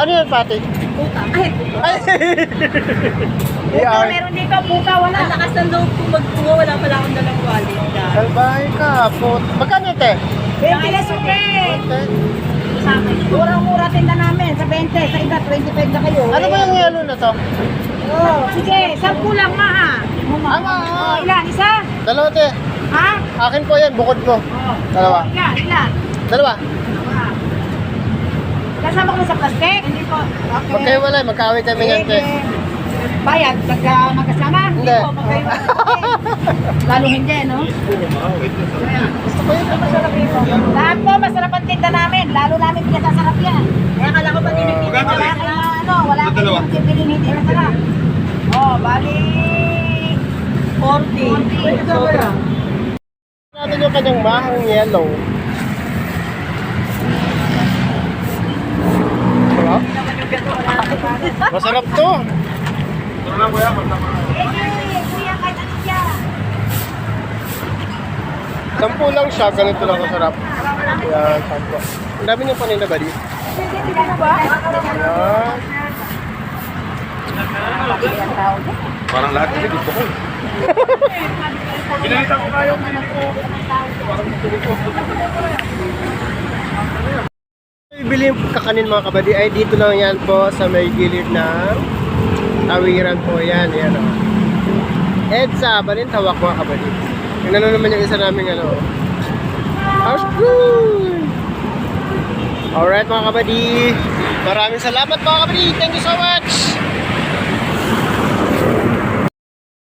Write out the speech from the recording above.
Ano yan, pati? Puta. Ay, Ay! puta, meron dito, puta, wala. Ang lakas ng loob ko magtungo, wala pala akong dalang wallet. Salbahe ka, pot. Magkano ito? 20 pesos, eh. Okay. Sa akin. Murang-mura tinda namin, sa 20, sa iba, 25 na kayo. Ano ba yung yellow na to? Oh, sige, 10 lang ma ha. Ama! Oh, ilan? Isa? Dalawa, te. Ha? Akin po yan, bukod mo. Oh. Dalawa. Ilan? Dalawa. Kasama ko sa plastic? Hindi po. Okay. Magkaiwalay, magkaaway kami yan, te. Bayad, pagka magkasama? Hindi. po, magkaiwalay. Lalo hindi, no? Gusto ko yun. Masarap ito. Lahat po, masarap ang tinda namin. Lalo namin pinasasarap yan. Kaya kala ko ba tinitinda? Wala kayong ano, wala kayong titigilin hindi masarap. Oh, bali 40. Sobra. Natin yung kanyang mahang yellow. Diba? Masarap to. Kuya, kahit ano siya. 10 lang siya, ganito lang kasarap. Yan, 10. Ang dami niyong panila ba di? Ano ba? Yan. Parang lahat kasi gusto ko. Pinalita ko kayo. Bibili yung kakanin mga kabady ay dito lang yan po sa may gilid ng tawiran po yan. Yan o. EDSA, Balintawak mga kabady. Yung naman yung isa namin ano. House food! Alright mga kabady. Maraming salamat mga kabady. Thank you so much!